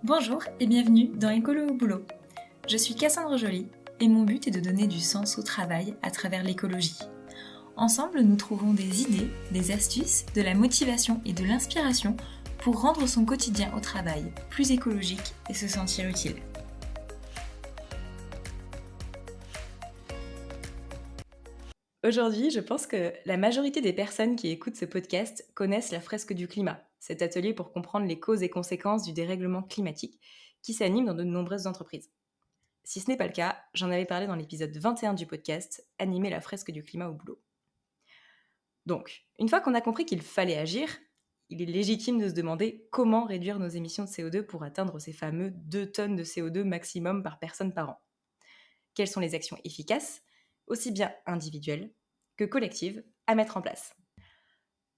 Bonjour et bienvenue dans Écolo au boulot. Je suis Cassandre Joly et mon but est de donner du sens au travail à travers l'écologie. Ensemble, nous trouvons des idées, des astuces, de la motivation et de l'inspiration pour rendre son quotidien au travail plus écologique et se sentir utile. Aujourd'hui, je pense que la majorité des personnes qui écoutent ce podcast connaissent la fresque du climat, cet atelier pour comprendre les causes et conséquences du dérèglement climatique qui s'anime dans de nombreuses entreprises. Si ce n'est pas le cas, j'en avais parlé dans l'épisode 21 du podcast, Animer la fresque du climat au boulot. Donc, une fois qu'on a compris qu'il fallait agir, il est légitime de se demander comment réduire nos émissions de CO2 pour atteindre ces fameux 2 tonnes de CO2 maximum par personne par an. Quelles sont les actions efficaces, aussi bien individuelles que collectives, à mettre en place?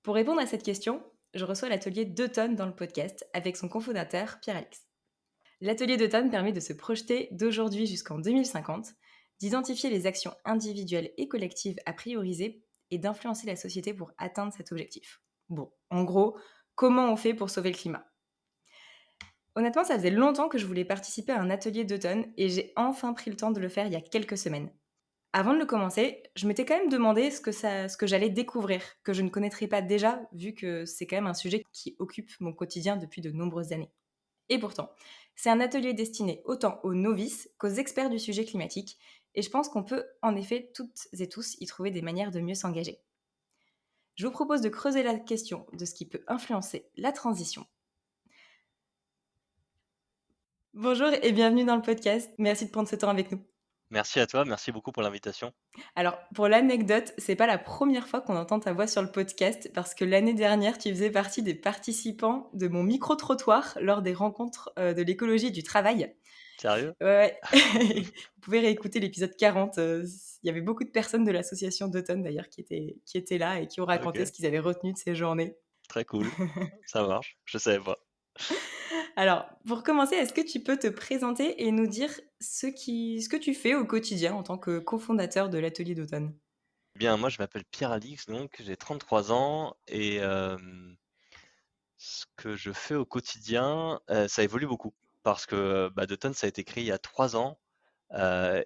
Pour répondre à cette question, je reçois l'atelier 2 tonnes dans le podcast avec son cofondateur Pierre-Alex. L'atelier d'automne permet de se projeter d'aujourd'hui jusqu'en 2050, d'identifier les actions individuelles et collectives à prioriser et d'influencer la société pour atteindre cet objectif. Bon, en gros, comment on fait pour sauver le climat? Honnêtement, ça faisait longtemps que je voulais participer à un atelier d'automne et j'ai enfin pris le temps de le faire il y a quelques semaines. Avant de le commencer, je m'étais quand même demandé ce que j'allais découvrir, que je ne connaîtrais pas déjà, vu que c'est quand même un sujet qui occupe mon quotidien depuis de nombreuses années. Et pourtant, c'est un atelier destiné autant aux novices qu'aux experts du sujet climatique, et je pense qu'on peut en effet toutes et tous y trouver des manières de mieux s'engager. Je vous propose de creuser la question de ce qui peut influencer la transition. Bonjour et bienvenue dans le podcast. Merci de prendre ce temps avec nous. Merci à toi, merci beaucoup pour l'invitation. Alors, pour l'anecdote, c'est pas la première fois qu'on entend ta voix sur le podcast parce que l'année dernière, tu faisais partie des participants de mon micro-trottoir lors des rencontres de l'écologie du travail. Sérieux? Ouais, ouais. Vous pouvez réécouter l'épisode 40. Il y avait beaucoup de personnes de l'association d'automne d'ailleurs qui étaient là et qui ont raconté OK, ce qu'ils avaient retenu de ces journées. très cool, ça marche, je savais pas. Alors, pour commencer, est-ce que tu peux te présenter et nous dire ce que tu fais au quotidien en tant que cofondateur de l'atelier d'automne? Bien, moi je m'appelle Pierre-Alix, donc j'ai 33 ans et ce que je fais au quotidien, ça évolue beaucoup parce que, Dutton ça a été créé il y a 3 ans,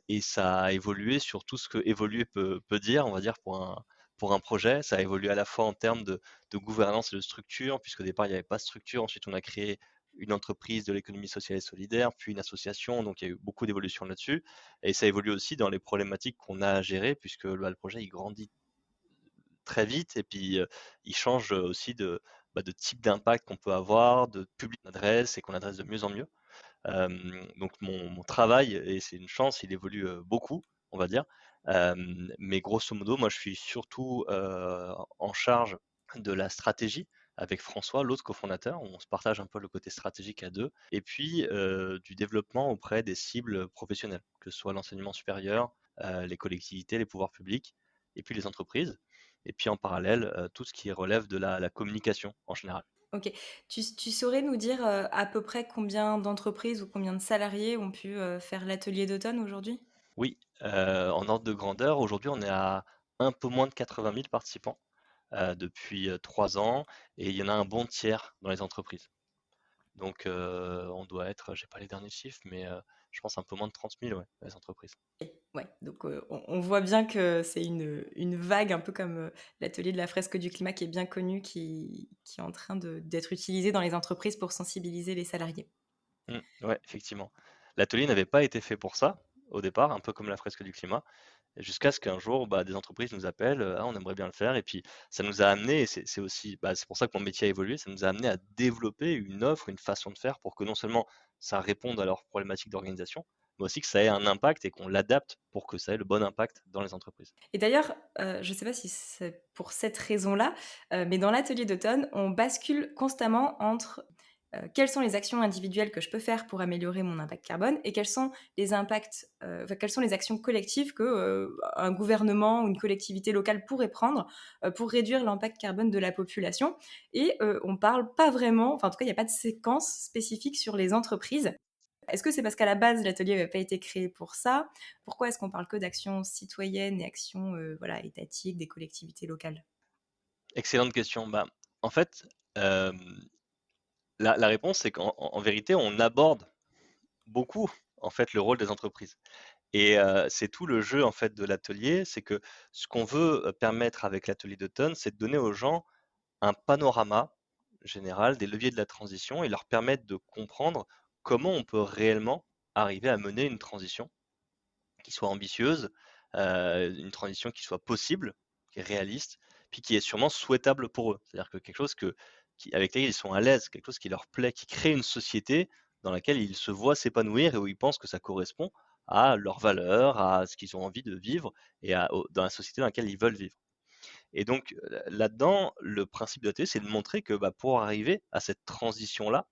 et ça a évolué sur tout ce que évoluer peut dire, on va dire pour un projet. Ça a évolué à la fois en termes de gouvernance et de structure, puisqu'au départ il n'y avait pas de structure. Ensuite on a créé une entreprise de l'économie sociale et solidaire, puis une association, donc il y a eu beaucoup d'évolutions là-dessus. Et ça évolue aussi dans les problématiques qu'on a à gérer, puisque, le projet il grandit très vite et puis, il change aussi de type d'impact qu'on peut avoir, de public qu'on adresse et qu'on adresse de mieux en mieux. Donc mon travail, et c'est une chance, il évolue, beaucoup, on va dire. Mais grosso modo, moi je suis surtout, en charge de la stratégie avec François, l'autre cofondateur. On se partage un peu le côté stratégique à 2 et puis, du développement auprès des cibles professionnelles, que ce soit l'enseignement supérieur, les collectivités, les pouvoirs publics et puis les entreprises. Et puis en parallèle, tout ce qui relève de la communication en général. Ok. Tu saurais nous dire à peu près combien d'entreprises ou combien de salariés ont pu faire l'atelier d'automne aujourd'hui? Oui, en ordre de grandeur, aujourd'hui, on est à un peu moins de 80 000 participants, depuis, 3 ans, et il y en a un bon tiers dans les entreprises. Donc, on doit être, j'ai pas les derniers chiffres, mais, je pense un peu moins de 30 000, ouais, dans les entreprises. Ouais, donc on voit bien que c'est une vague, un peu comme l'atelier de la fresque du climat qui est bien connu, qui est en train d'être utilisé dans les entreprises pour sensibiliser les salariés. Ouais, effectivement. L'atelier n'avait pas été fait pour ça, au départ, un peu comme la fresque du climat, jusqu'à ce qu'un jour, des entreprises nous appellent, «Ah, on aimerait bien le faire», et puis ça nous a amené, et c'est aussi, c'est pour ça que mon métier a évolué, ça nous a amené à développer une offre, une façon de faire pour que non seulement ça réponde à leurs problématiques d'organisation, mais aussi que ça ait un impact et qu'on l'adapte pour que ça ait le bon impact dans les entreprises. Et d'ailleurs, je ne sais pas si c'est pour cette raison-là, mais dans l'atelier d'automne, on bascule constamment entre, quelles sont les actions individuelles que je peux faire pour améliorer mon impact carbone et quels sont les impacts, quelles sont les actions collectives que, un gouvernement ou une collectivité locale pourrait prendre, pour réduire l'impact carbone de la population et on parle pas vraiment, enfin en tout cas il y a pas de séquence spécifique sur les entreprises. Est-ce que c'est parce qu'à la base, l'atelier n'avait pas été créé pour ça? Pourquoi est-ce qu'on parle que d'actions citoyennes et actions voilà, étatiques, des collectivités locales? Excellente question. En fait, hem La réponse, c'est qu'en vérité, on aborde beaucoup, en fait, le rôle des entreprises. Et c'est tout le jeu, en fait, de l'atelier, c'est que ce qu'on veut, permettre avec l'atelier d'automne, c'est de donner aux gens un panorama général des leviers de la transition et leur permettre de comprendre comment on peut réellement arriver à mener une transition qui soit ambitieuse, une transition qui soit possible, qui est réaliste, puis qui est sûrement souhaitable pour eux. C'est-à-dire que quelque chose avec laquelle ils sont à l'aise, quelque chose qui leur plaît, qui crée une société dans laquelle ils se voient s'épanouir et où ils pensent que ça correspond à leurs valeurs, à ce qu'ils ont envie de vivre et dans la société dans laquelle ils veulent vivre. Et donc là-dedans, le principe de la télé, c'est de montrer que pour arriver à cette transition-là,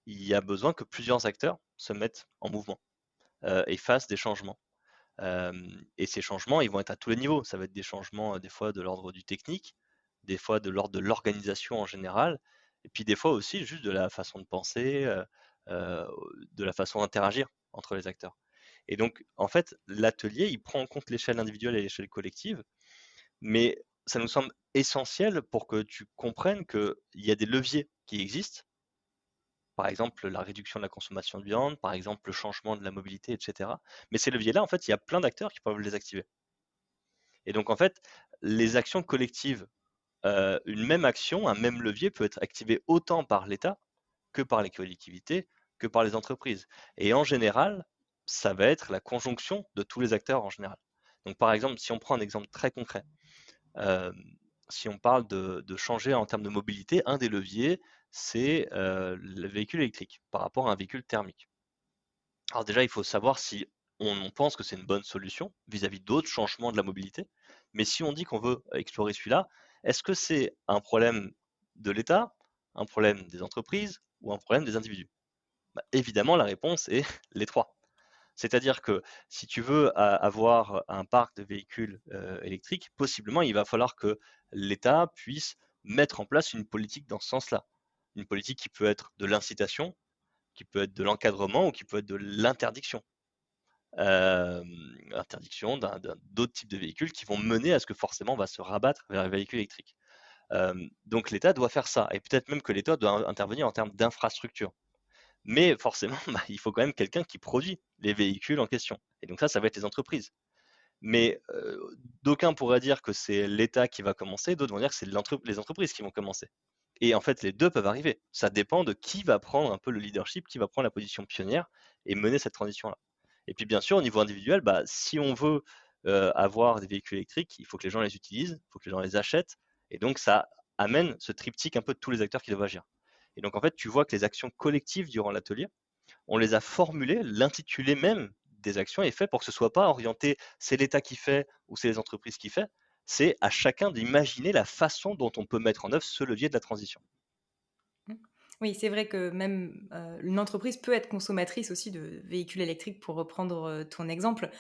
il y a besoin que plusieurs acteurs se mettent en mouvement et fassent des changements. Et ces changements, ils vont être à tous les niveaux. Ça va être des changements, des fois de l'ordre du technique, des fois de l'ordre de l'organisation en général, et puis des fois aussi juste de la façon de penser, heu, de la façon d'interagir entre les acteurs. Et donc, en fait, l'atelier, il prend en compte l'échelle individuelle et l'échelle collective, mais ça nous semble essentiel pour que tu comprennes qu'il y a des leviers qui existent. Par exemple, la réduction de la consommation de viande, par exemple, le changement de la mobilité, et cetera. Mais ces leviers-là, en fait, il y a plein d'acteurs qui peuvent les activer. Et donc, en fait, les actions collectives, une même action, un même levier peut être activé autant par l'État que par les collectivités, que par les entreprises. Et en général, ça va être la conjonction de tous les acteurs en général. Donc, par exemple, si on prend un exemple très concret, euh, si on parle de changer en termes de mobilité, un des leviers, c'est le véhicule électrique par rapport à un véhicule thermique. Alors déjà, il faut savoir si on pense que c'est une bonne solution vis-à-vis d'autres changements de la mobilité. Mais si on dit qu'on veut explorer celui-là, est-ce que c'est un problème de l'État, un problème des entreprises ou un problème des individus? Évidemment, la réponse est les trois. C'est-à-dire que si tu veux avoir un parc de véhicules électriques, possiblement, il va falloir que l'État puisse mettre en place une politique dans ce sens-là. Une politique qui peut être de l'incitation, qui peut être de l'encadrement ou qui peut être de l'interdiction. Euh, Interdiction d'autres types de véhicules qui vont mener à ce que forcément on va se rabattre vers les véhicules électriques. Donc l'État doit faire ça, et peut-être même que l'État doit intervenir en termes d'infrastructure. Mais forcément, il faut quand même quelqu'un qui produit les véhicules en question. Et donc ça va être les entreprises. Mais d'aucuns pourraient dire que c'est l'État qui va commencer, d'autres vont dire que c'est les entreprises qui vont commencer. Et en fait, les deux peuvent arriver. Ça dépend de qui va prendre un peu le leadership, qui va prendre la position pionnière et mener cette transition-là. Et puis bien sûr, au niveau individuel, si on veut avoir des véhicules électriques, il faut que les gens les utilisent, il faut que les gens les achètent. Et donc ça amène ce triptyque un peu de tous les acteurs qui doivent agir. Et donc en fait, tu vois que les actions collectives durant l'atelier, on les a formulées, l'intitulé même des actions est fait pour que ce soit pas orienté c'est l'État qui fait ou c'est les entreprises qui fait, c'est à chacun d'imaginer la façon dont on peut mettre en œuvre ce levier de la transition. Mmh. Oui, c'est vrai que même, une entreprise peut être consommatrice aussi de véhicules électriques pour reprendre, ton exemple.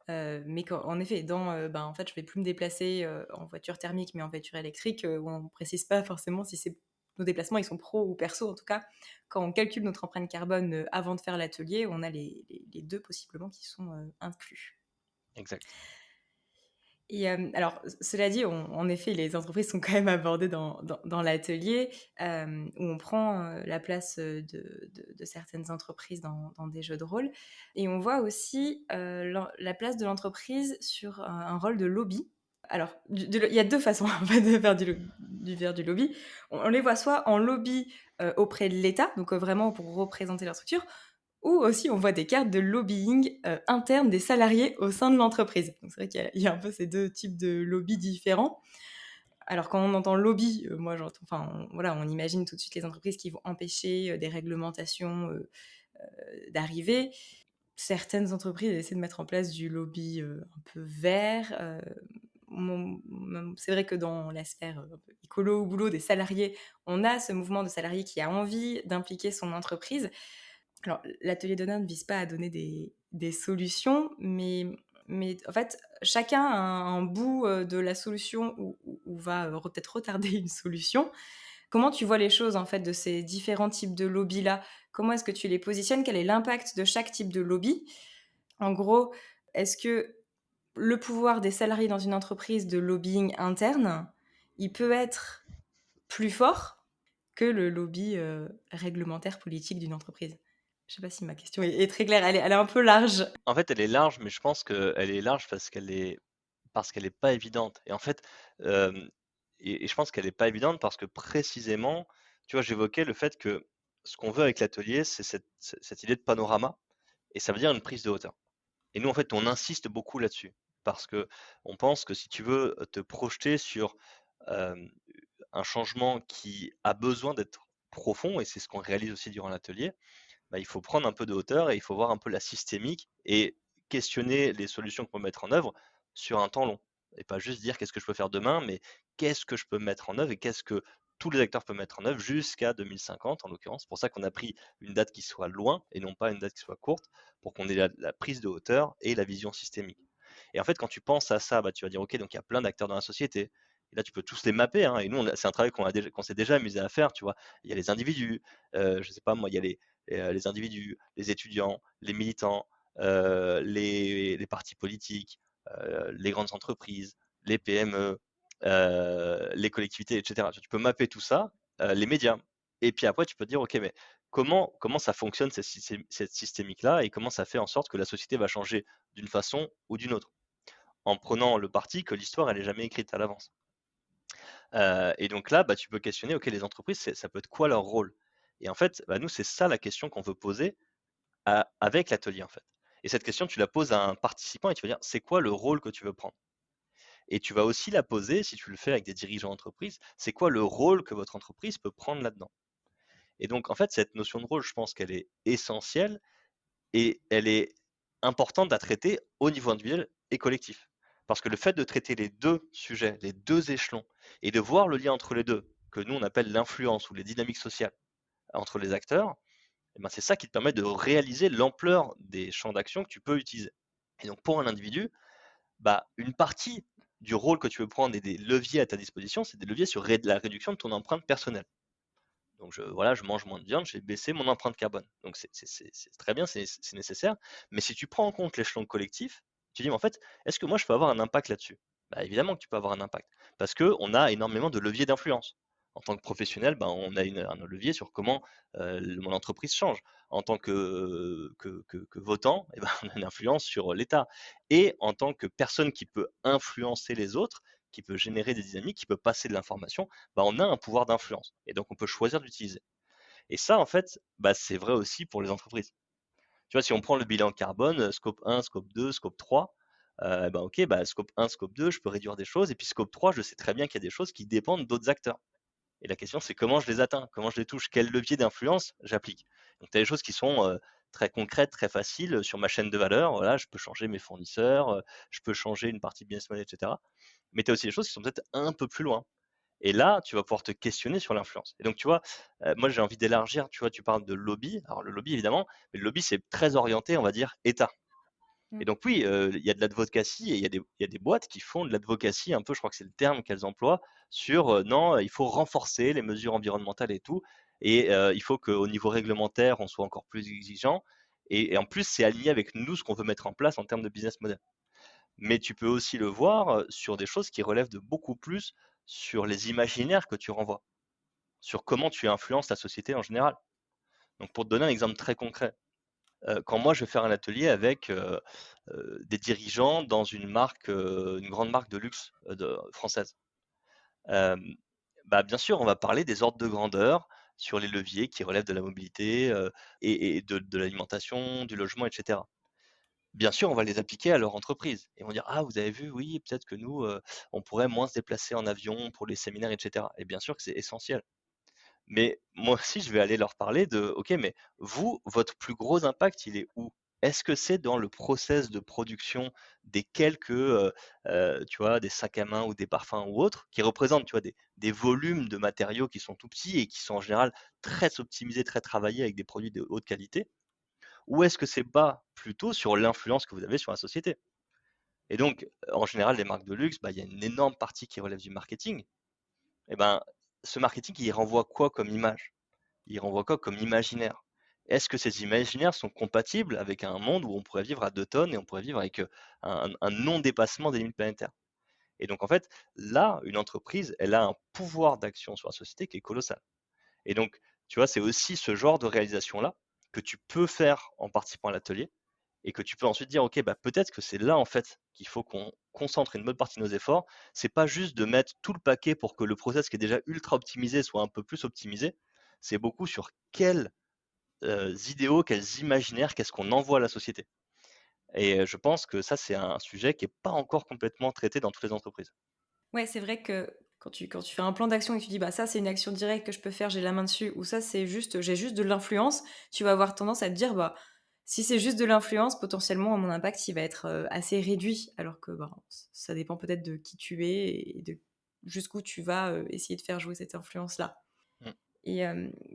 Mais en effet, en fait, je vais plus me déplacer, en voiture thermique, mais en voiture électrique, on précise pas forcément si c'est nos déplacements, ils sont pro ou perso. En tout cas, quand on calcule notre empreinte carbone, avant de faire l'atelier, on a les 2 possiblement qui sont, inclus. Exact. Et alors, cela dit, en effet, les entreprises sont quand même abordées dans l'atelier, où on prend la place de certaines entreprises dans des jeux de rôle. Et on voit aussi la place de l'entreprise sur un rôle de lobby. Alors, il y a deux façons en fait, de faire du lobby. On les voit soit en lobby auprès de l'État, donc vraiment pour représenter leur structure, ou aussi on voit des cartes de lobbying interne des salariés au sein de l'entreprise. Donc c'est vrai qu'il y a un peu ces deux types de lobby différents. Alors quand on entend lobby, moi j'entends, voilà, on imagine tout de suite les entreprises qui vont empêcher des réglementations d'arriver. Certaines entreprises essaient de mettre en place du lobby un peu vert. C'est vrai que dans la sphère un peu écolo au boulot des salariés, on a ce mouvement de salariés qui a envie d'impliquer son entreprise. Alors, l'atelier d'honneur ne vise pas à donner des solutions, mais en fait, chacun a un bout de la solution où va peut-être retarder une solution. Comment tu vois les choses, en fait, de ces différents types de lobbies-là? Comment est-ce que tu les positionnes? Quel est l'impact de chaque type de lobby? En gros, est-ce que le pouvoir des salariés dans une entreprise de lobbying interne, il peut être plus fort que le lobby, réglementaire politique d'une entreprise? Je sais pas si ma question est très claire, elle est un peu large. En fait, elle est large, mais je pense qu'elle est large parce qu'elle est pas évidente et en fait, hem et je pense qu'elle est pas évidente parce que précisément, tu vois, j'évoquais le fait que ce qu'on veut avec l'atelier, c'est cette idée de panorama et ça veut dire une prise de hauteur et nous, en fait, on insiste beaucoup là-dessus parce que on pense que si tu veux, te projeter sur, hem, un changement qui a besoin d'être profond et c'est ce qu'on réalise aussi durant l'atelier, bah, il faut prendre un peu de hauteur et il faut voir un peu la systémique et questionner les solutions qu'on peut mettre en œuvre sur un temps long. Et pas juste dire qu'est-ce que je peux faire demain, mais qu'est-ce que je peux mettre en œuvre et qu'est-ce que tous les acteurs peuvent mettre en œuvre jusqu'à 2050 en l'occurrence. C'est pour ça qu'on a pris une date qui soit loin et non pas une date qui soit courte pour qu'on ait la prise de hauteur et la vision systémique. Et en fait, quand tu penses à ça, bah, tu vas dire, OK, donc il y a plein d'acteurs dans la société. Et là, tu peux tous les mapper, hein, et nous, c'est un travail qu'on s'est déjà amusé à faire, tu vois. Il y a les individus, je sais pas moi, il y a les individus, les étudiants, les militants, les partis politiques, les grandes entreprises, les PME, les collectivités, et cetera. Tu peux mapper tout ça, les médias et puis après tu peux te dire: «OK, mais comment ça fonctionne cette systémique-là et comment ça fait en sorte que la société va changer d'une façon ou d'une autre?» en prenant le parti que l'histoire elle est jamais écrite à l'avance. Et donc là, bah, tu peux questionner, OK, les entreprises, ça peut être quoi leur rôle? Et en fait, bah, nous, c'est ça la question qu'on veut poser avec l'atelier, en fait. Et cette question, tu la poses à un participant et tu vas dire: «C'est quoi le rôle que tu veux prendre?» Et tu vas aussi la poser, si tu le fais avec des dirigeants d'entreprise: «C'est quoi le rôle que votre entreprise peut prendre là-dedans?» Et donc, en fait, cette notion de rôle, je pense qu'elle est essentielle et elle est importante à traiter au niveau individuel et collectif. Parce que le fait de traiter les 2 sujets, les 2 échelons et de voir le lien entre les 2, que nous on appelle l'influence ou les dynamiques sociales entre les acteurs, et ben, c'est ça qui te permet de réaliser l'ampleur des champs d'action que tu peux utiliser. Et donc pour un individu, bah, une partie du rôle que tu veux prendre et des leviers à ta disposition, c'est des leviers sur la réduction de ton empreinte personnelle. Donc voilà, je mange moins de viande, j'ai baissé mon empreinte carbone. Donc c'est très bien, c'est nécessaire. Mais si tu prends en compte l'échelon collectif, tu dis: «Mais en fait, est-ce que moi je peux avoir un impact là-dessus?» Bah, évidemment que tu peux avoir un impact. Parce qu'on a énormément de leviers d'influence. En tant que professionnel, ben, on a un levier sur comment, mon entreprise change. En tant que votant, et ben, on a une influence sur l'État. Et en tant que personne qui peut influencer les autres, qui peut générer des dynamiques, qui peut passer de l'information, bah, on a un pouvoir d'influence et donc on peut choisir d'utiliser. Et ça, en fait, bah, c'est vrai aussi pour les entreprises. Tu vois, si on prend le bilan carbone, scope 1, scope 2, scope 3, bah, OK, bah, scope 1, scope 2, je peux réduire des choses et puis scope 3, je sais très bien qu'il y a des choses qui dépendent d'autres acteurs. Et la question, c'est comment je les atteins? Comment je les touche? Quel levier d'influence j'applique? Donc tu as des choses qui sont, très concrètes, très faciles, sur ma chaîne de valeur. Voilà, je peux changer mes fournisseurs, je peux changer une partie business model et cetera. Mais tu as aussi des choses qui sont peut-être un peu plus loin. Et là, tu vas pouvoir te questionner sur l'influence. Et donc, tu vois, moi, j'ai envie d'élargir, tu vois, tu parles de lobby. Alors, le lobby, évidemment, mais le lobby, c'est très orienté, on va dire, État. Et Mmh. donc, oui, il y a de l'advocacy et il y a des boîtes qui font de l'advocacy un peu, je crois que c'est le terme qu'elles emploient, sur non, il faut renforcer les mesures environnementales et tout. Et il faut qu'au niveau réglementaire, on soit encore plus exigeant. Et en plus, c'est aligné avec nous ce qu'on veut mettre en place en termes de business model. Mais tu peux aussi le voir sur des choses qui relèvent de beaucoup plus sur les imaginaires que tu renvoies, sur comment tu influences la société en général. Donc pour te donner un exemple très concret, quand moi je vais faire un atelier avec des dirigeants dans une grande marque de luxe française, euh, bah, bien sûr on va parler des ordres de grandeur sur les leviers qui relèvent de la mobilité et de l'alimentation, du logement, etc. Bien sûr, on va les appliquer à leur entreprise. Et on va dire: «Ah, vous avez vu, oui, peut-être que nous, on pourrait moins se déplacer en avion pour les séminaires et cetera» et bien sûr que c'est essentiel. Mais moi aussi, je vais aller leur parler de: «OK, mais vous, votre plus gros impact, il est où? Est-ce que c'est dans le process de production des quelques, tu vois, des sacs à main ou des parfums ou autres, qui représentent, tu vois, des volumes de matériaux qui sont tout petits et qui sont en général très optimisés, très travaillés avec des produits de haute qualité? Ou est-ce que c'est pas plutôt sur l'influence que vous avez sur la société?» Et donc, en général, les marques de luxe, bah, il y a une énorme partie qui relève du marketing. Et ben, ce marketing, il renvoie quoi comme image? Il renvoie quoi comme imaginaire? Est-ce que ces imaginaires sont compatibles avec un monde où on pourrait vivre à 2 tonnes et on pourrait vivre avec, un non-dépassement des limites planétaires? Et donc en fait, là, une entreprise, elle a un pouvoir d'action sur la société qui est colossal. Et donc, tu vois, c'est aussi ce genre de réalisation-là que tu peux faire en participant à l'atelier et que tu peux ensuite dire, OK, bah, peut-être que c'est là, en fait, qu'il faut qu'on concentre une bonne partie de nos efforts. C'est pas juste de mettre tout le paquet pour que le process qui est déjà ultra optimisé soit un peu plus optimisé. C'est beaucoup sur quels idéaux, quels imaginaires, qu'est-ce qu'on envoie à la société. Et je pense que ça, c'est un sujet qui est pas encore complètement traité dans toutes les entreprises. Ouais, c'est vrai que quand tu fais un plan d'action et que tu dis: «Bah, ça, c'est une action directe que je peux faire, j'ai la main dessus» ou «Ça, c'est juste j'ai juste de l'influence», tu vas avoir tendance à te dire: «Bah, si c'est juste de l'influence, potentiellement, mon impact, il va être, assez réduit». Alors que, ben, ça dépend peut-être de qui tu es et de jusqu'où tu vas, essayer de faire jouer cette influence-là. Mmh. Et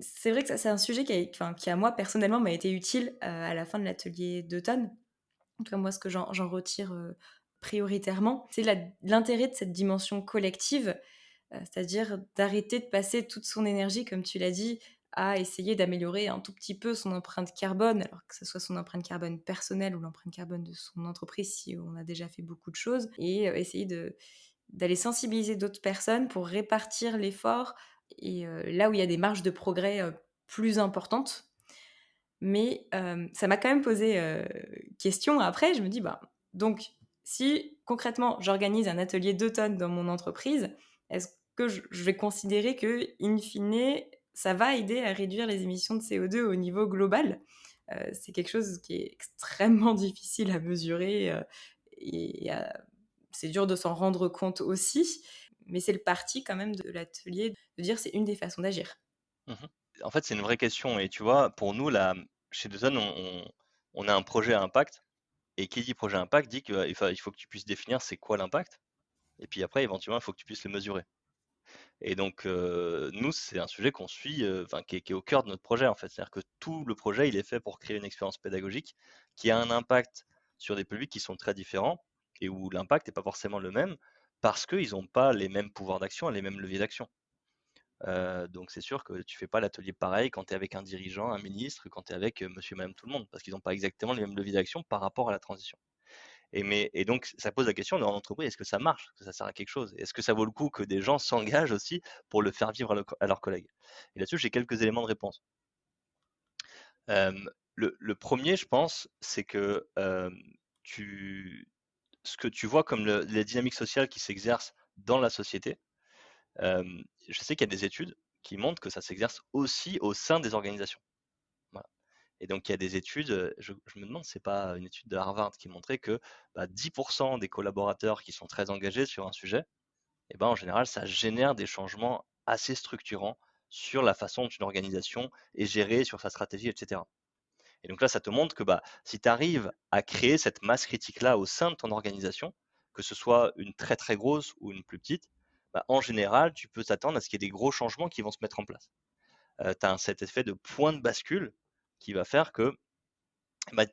c'est vrai que ça, c'est un sujet qui à moi, personnellement, m'a été utile, à la fin de l'atelier d'automne. En tout cas, moi, ce que j'en retire, prioritairement, c'est l'intérêt de cette dimension collective, c'est-à-dire d'arrêter de passer toute son énergie, comme tu l'as dit, à essayer d'améliorer un tout petit peu son empreinte carbone, alors que ce soit son empreinte carbone personnelle ou l'empreinte carbone de son entreprise si on a déjà fait beaucoup de choses et essayer d'aller sensibiliser d'autres personnes pour répartir l'effort et là où il y a des marges de progrès, plus importantes. Mais ça m'a quand même posé, question après. Je me dis: «Bah, donc si concrètement j'organise un atelier d'automne dans mon entreprise, est-ce que je vais considérer que in fine, ça va aider à réduire les émissions de CO2 au niveau global?» C'est quelque chose qui est extrêmement difficile à mesurer, et c'est dur de s'en rendre compte aussi, mais c'est le parti quand même de l'atelier de dire: «C'est une des façons d'agir». Mmh. En fait, c'est une vraie question et tu vois, pour nous, là, chez Dezone, on a un projet à impact et qui dit projet à impact dit qu'il faut que tu puisses définir c'est quoi l'impact et puis après, éventuellement, il faut que tu puisses le mesurer. Et donc, nous, c'est un sujet qu'on suit, enfin, qui est au cœur de notre projet, en fait. C'est-à-dire que tout le projet, il est fait pour créer une expérience pédagogique qui a un impact sur des publics qui sont très différents et où l'impact n'est pas forcément le même parce qu'ils n'ont pas les mêmes pouvoirs d'action et les mêmes leviers d'action. Donc c'est sûr que tu fais pas l'atelier pareil quand tu es avec un dirigeant, un ministre, quand tu es avec, monsieur et madame tout le monde, parce qu'ils n'ont pas exactement les mêmes leviers d'action par rapport à la transition. Et donc ça pose la question dans l'entreprise, est-ce que ça marche? Est-ce que ça sert à quelque chose? Est-ce que ça vaut le coup que des gens s'engagent aussi pour le faire vivre à leurs collègues? Et là-dessus, j'ai quelques éléments de réponse. Le 1er, je pense, c'est que, tu ce que tu vois comme les dynamiques sociales qui s'exercent dans la société, je sais qu'il y a des études qui montrent que ça s'exerce aussi au sein des organisations. Voilà. Et donc il y a des études, je me demande si c'est pas une étude de Harvard qui montrait que, bah, 10 des collaborateurs qui sont très engagés sur un sujet, et ben, en général, ça génère des changements assez structurants sur la façon dont une organisation est gérée, sur sa stratégie, et cetera. Et donc là, ça te montre que, bah, si tu arrives à créer cette masse critique-là au sein de ton organisation, que ce soit une très très grosse ou une plus petite, bah, en général, tu peux t'attendre à ce qu'il y ait des gros changements qui vont se mettre en place. Tu as cet effet de point de bascule qui va faire que bah,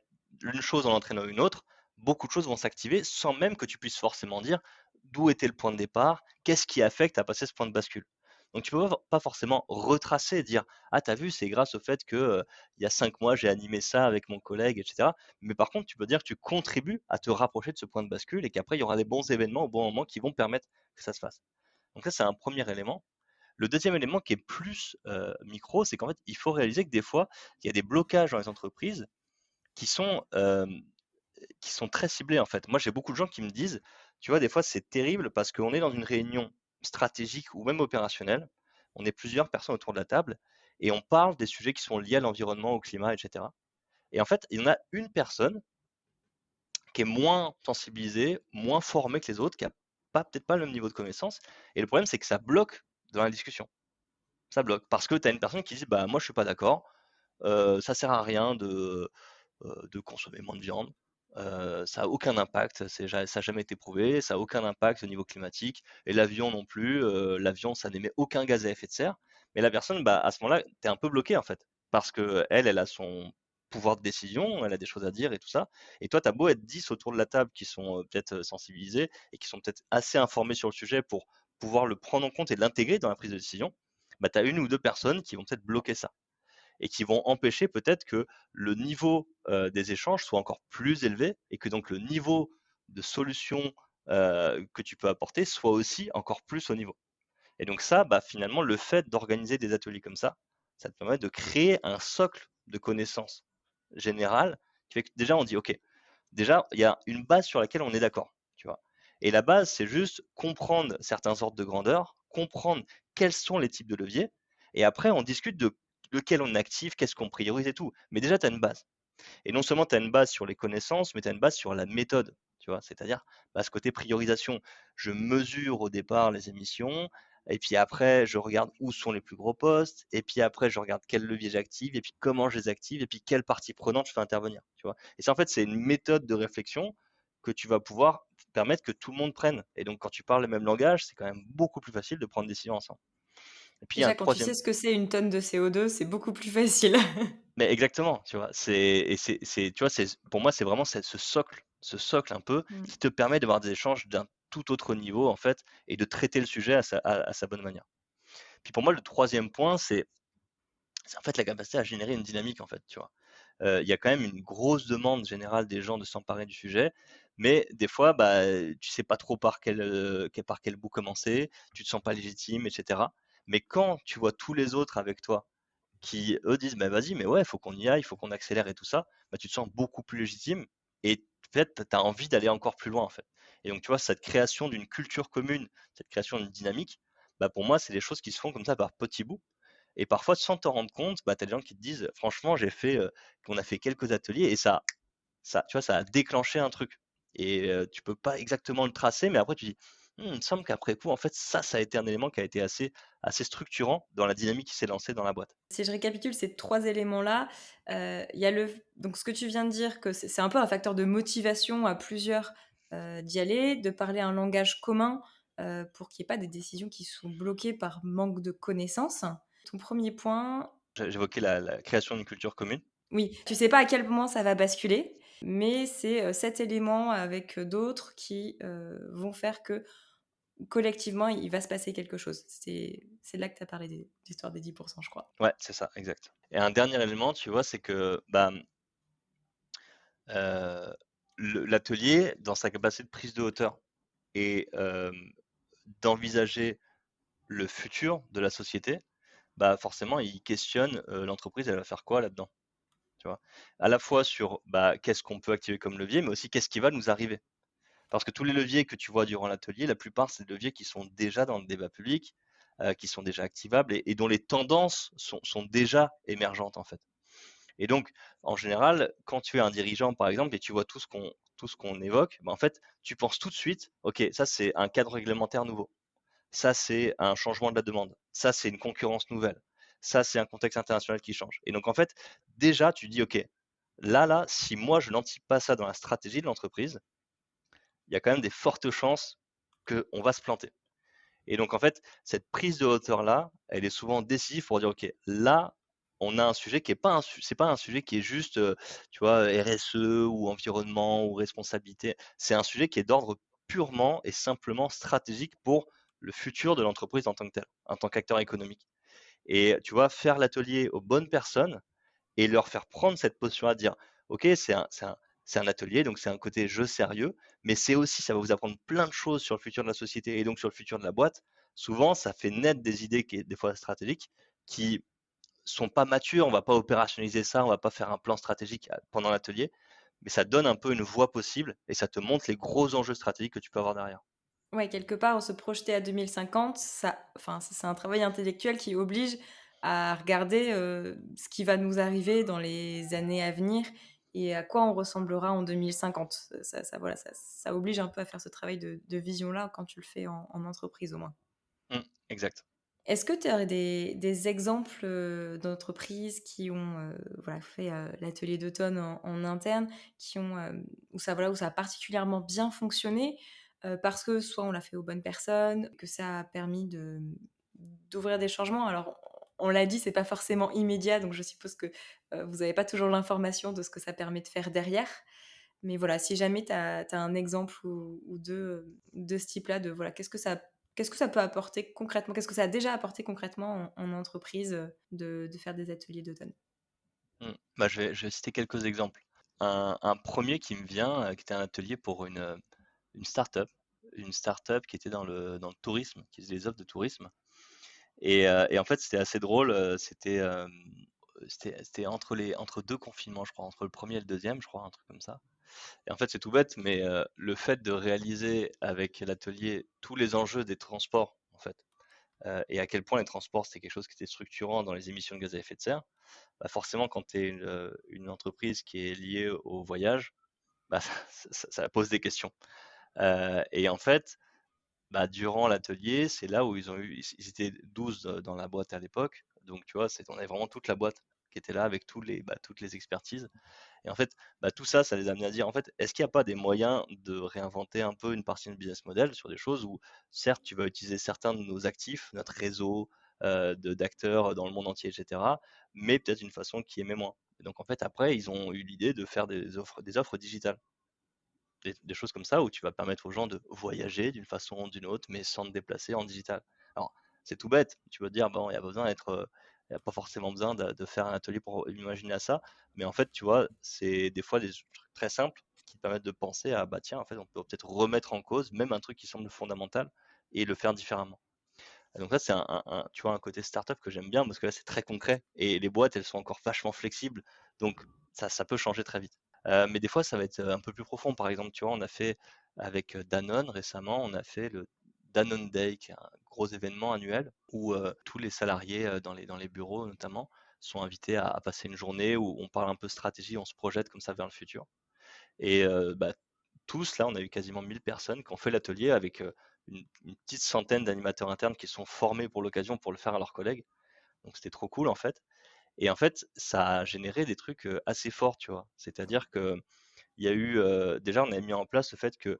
une chose en entraînant une autre, beaucoup de choses vont s'activer sans même que tu puisses forcément dire d'où était le point de départ, qu'est-ce qui a fait que tu as passé ce point de bascule. Donc tu peux pas forcément retracer et dire ah t'as vu c'est grâce au fait que il y a 5 mois j'ai animé ça avec mon collègue etc. Mais par contre tu peux dire que tu contribues à te rapprocher de ce point de bascule et qu'après il y aura des bons événements au bon moment qui vont permettre que ça se fasse. Donc ça c'est un premier élément. Le deuxième élément qui est plus micro, c'est qu'en fait il faut réaliser que des fois il y a des blocages dans les entreprises qui sont, qui sont très ciblés en fait. Moi, j'ai beaucoup de gens qui me disent, tu vois, des fois, c'est terrible parce qu'on est dans une réunion stratégique ou même opérationnelle. On est plusieurs personnes autour de la table et on parle des sujets qui sont liés à l'environnement, au climat, etc. Et en fait, il y en a une personne qui est moins sensibilisée, moins formée que les autres, qui a pas, peut-être pas le même niveau de connaissance. Et le problème, c'est que ça bloque dans la discussion. Ça bloque parce que tu as une personne qui dit, bah moi, je suis pas d'accord. Ça sert à rien de consommer moins de viande. Ça a aucun impact, ça n'a jamais été prouvé, ça a aucun impact au niveau climatique. Et l'avion non plus, l'avion, ça n'émet aucun gaz à effet de serre. Mais la personne, bah, à ce moment-là, tu es un peu bloqué en fait. Parce que elle a son pouvoir de décision, elle a des choses à dire et tout ça. Et toi, tu as beau être 10 autour de la table qui sont peut-être sensibilisés et qui sont peut-être assez informés sur le sujet pour pouvoir le prendre en compte et l'intégrer dans la prise de décision, bah, tu as une ou deux personnes qui vont peut-être bloquer ça et qui vont empêcher peut-être que le niveau des échanges soit encore plus élevé et que donc le niveau de solution que tu peux apporter soit aussi encore plus au niveau. Et donc ça, bah, finalement, le fait d'organiser des ateliers comme ça, Ça te permet de créer un socle de connaissances générales qui fait que déjà on dit OK, déjà il y a une base sur laquelle on est d'accord, tu vois? Et la base, c'est juste comprendre certains ordres de grandeur, comprendre quels sont les types de leviers et après on discute de lequel on active, qu'est-ce qu'on priorise et tout. Mais déjà tu as une base. Et non seulement tu as une base sur les connaissances, mais tu as une base sur la méthode, tu vois? C'est-à-dire, bah, ce côté priorisation. Je mesure au départ les émissions et puis après je regarde où sont les plus gros postes et puis après je regarde quel levier j'active et puis comment je les active et puis quelle partie prenante je fais intervenir, tu vois? Et ça, en fait, c'est une méthode de réflexion que tu vas pouvoir permettre que tout le monde prenne et donc quand tu parles le même langage, c'est quand même beaucoup plus facile de prendre des décisions ensemble. Et puis il y a un Déjà, quand tu sais troisième. ce que c'est une tonne de CO2, c'est beaucoup plus facile. Mais exactement, tu vois? Tu vois, pour moi, c'est vraiment ce socle un peu Mmh. qui te permet d'avoir des échanges d'un tout autre niveau, en fait, et de traiter le sujet à sa bonne manière. Puis pour moi, le troisième point, c'est en fait la capacité à générer une dynamique, en fait, tu vois? Il y a quand même une grosse demande générale des gens de s'emparer du sujet, mais des fois, bah, tu sais pas trop par quel bout commencer, tu te sens pas légitime et cetera. Mais quand tu vois tous les autres avec toi qui, eux, disent: «Bah, vas-y, mais ouais, il faut qu'on y aille, il faut qu'on accélère et tout ça», bah, tu te sens beaucoup plus légitime et peut-être tu as envie d'aller encore plus loin, en fait. Et donc, tu vois, cette création d'une culture commune, cette création d'une dynamique, bah, pour moi, c'est des choses qui se font comme ça par petits bouts et parfois sans t'en rendre compte, bah, tu as des gens qui te disent: «Franchement, on a fait quelques ateliers et ça, tu vois, ça a déclenché un truc» et tu peux pas exactement le tracer, mais après tu dis: il me semble qu'après coup, en fait, ça a été un élément qui a été assez structurant dans la dynamique qui s'est lancée dans la boîte». Si je récapitule ces 3 éléments-là, il y a donc ce que tu viens de dire que c'est un peu un facteur de motivation à plusieurs, d'y aller, de parler un langage commun, pour qu'il y ait pas des décisions qui sont bloquées par manque de connaissances. Ton premier point, J'évoquais la création d'une culture commune. oui, tu sais pas à quel moment ça va basculer, mais c'est, cet élément avec, d'autres qui, vont faire que, collectivement, il va se passer quelque chose. C'est là que tu as parlé d'histoire des 10 je crois. Ouais, c'est ça, exact. Et un dernier élément, tu vois, c'est que, bah, l'atelier, dans sa capacité de prise de hauteur et d'envisager le futur de la société, bah, forcément, il questionne, l'entreprise, elle va faire quoi là-dedans, tu vois? À la fois sur, bah, qu'est-ce qu'on peut activer comme levier, mais aussi qu'est-ce qui va nous arriver? Parce que tous les leviers que tu vois durant l'atelier, la plupart, c'est des leviers qui sont déjà dans le débat public, qui sont déjà activables et dont les tendances sont déjà émergentes, en fait. Et donc, en général, quand tu es un dirigeant, par exemple, et tu vois tout ce qu'on évoque, bah, en fait, tu penses tout de suite, OK, ça, c'est un cadre réglementaire nouveau. Ça, c'est un changement de la demande. Ça, c'est une concurrence nouvelle. Ça, c'est un contexte international qui change. Et donc, en fait, déjà, tu dis, OK, là, si moi, je n'anticipe pas ça dans la stratégie de l'entreprise, il y a quand même des fortes chances qu'on va se planter. Et donc, en fait, cette prise de hauteur-là, elle est souvent décisive pour dire, OK, là, on a un sujet qui est pas c'est pas un sujet qui est juste, tu vois, RSE ou environnement ou responsabilité. C'est un sujet qui est d'ordre purement et simplement stratégique pour le futur de l'entreprise en tant que tel, en tant qu'acteur économique. Et tu vois, faire l'atelier aux bonnes personnes et leur faire prendre cette posture-là, de dire: «OK, c'est un atelier, donc c'est un côté jeu sérieux, mais c'est aussi ça va vous apprendre plein de choses sur le futur de la société et donc sur le futur de la boîte». Souvent, ça fait naître des idées qui des fois stratégiques, qui sont pas matures. On va pas opérationnaliser ça, on va pas faire un plan stratégique pendant l'atelier, mais ça donne un peu une voie possible et ça te montre les gros enjeux stratégiques que tu peux avoir derrière. Ouais, quelque part, se projeter à 2050, c'est un travail intellectuel qui oblige à regarder, ce qui va nous arriver dans les années à venir et à quoi on ressemblera en 2050. Voilà, ça oblige un peu à faire ce travail de vision-là quand tu le fais en entreprise, au moins. Mmh, exact. Est-ce que tu aurais des exemples, d'entreprises qui ont, voilà, fait, l'atelier d'automne en interne, qui ont, où ça a particulièrement bien fonctionné, parce que soit on l'a fait aux bonnes personnes, que ça a permis d'ouvrir des changements? Alors, on l'a dit, c'est pas forcément immédiat, donc je suppose que, vous n'avez pas toujours l'information de ce que ça permet de faire derrière. Mais voilà, si jamais tu as un exemple ou 2, de ce type-là, de voilà, qu'est-ce que ça peut apporter concrètement? Qu'est-ce que ça a déjà apporté concrètement en entreprise, de faire des ateliers d'automne? Mmh. Bah, je vais citer quelques exemples. Un 1 qui me vient, qui était un atelier pour une start-up qui était dans le tourisme, qui faisait des offres de tourisme Et en fait, c'était assez drôle, c'était entre 2 confinements, je crois, entre le premier et le deuxième, je crois, un truc comme ça. Et en fait, c'est tout bête, mais le fait de réaliser avec l'atelier tous les enjeux des transports, en fait, et à quel point les transports, c'était quelque chose qui était structurant dans les émissions de gaz à effet de serre, bah, forcément, quand tu es une entreprise qui est liée au voyage, bah, ça pose des questions. Et en fait, bah, durant l'atelier, c'est là où ils étaient 12 dans la boîte à l'époque. Donc, tu vois, on avait vraiment toute la boîte qui était là avec toutes les expertises. Et en fait, bah, tout ça, ça les a amenés à dire, en fait, est-ce qu'il n'y a pas des moyens de réinventer un peu une partie de notre business model sur des choses où, certes, tu vas utiliser certains de nos actifs, notre réseau d'acteurs dans le monde entier, etc., mais peut-être d'une façon qui émet moins. Et donc, en fait, après, ils ont eu l'idée de faire des offres digitales, des choses comme ça où tu vas permettre aux gens de voyager d'une façon ou d'une autre, mais sans te déplacer en digital. Alors, c'est tout bête. Tu vas te dire, bon, il n'y a pas forcément besoin de faire un atelier pour imaginer à ça. Mais en fait, tu vois, c'est des fois des trucs très simples qui te permettent de penser à, bah tiens, en fait, on peut peut-être remettre en cause même un truc qui semble fondamental et le faire différemment. Et donc là, c'est tu vois, un côté startup que j'aime bien parce que là, c'est très concret et les boîtes, elles sont encore vachement flexibles. Donc, ça peut changer très vite. Mais des fois, ça va être un peu plus profond. Par exemple, tu vois, on a fait avec Danone récemment, on a fait le Danone Day, qui est un gros événement annuel où tous les salariés dans les bureaux notamment sont invités à passer une journée où on parle un peu stratégie, on se projette comme ça vers le futur. Et bah, tous, là, on a eu quasiment 1000 personnes qui ont fait l'atelier avec une petite centaine d'animateurs internes qui sont formés pour l'occasion pour le faire à leurs collègues. Donc c'était trop cool en fait. Et en fait, ça a généré des trucs assez forts, tu vois. C'est-à-dire que il y a eu déjà, on a mis en place le fait que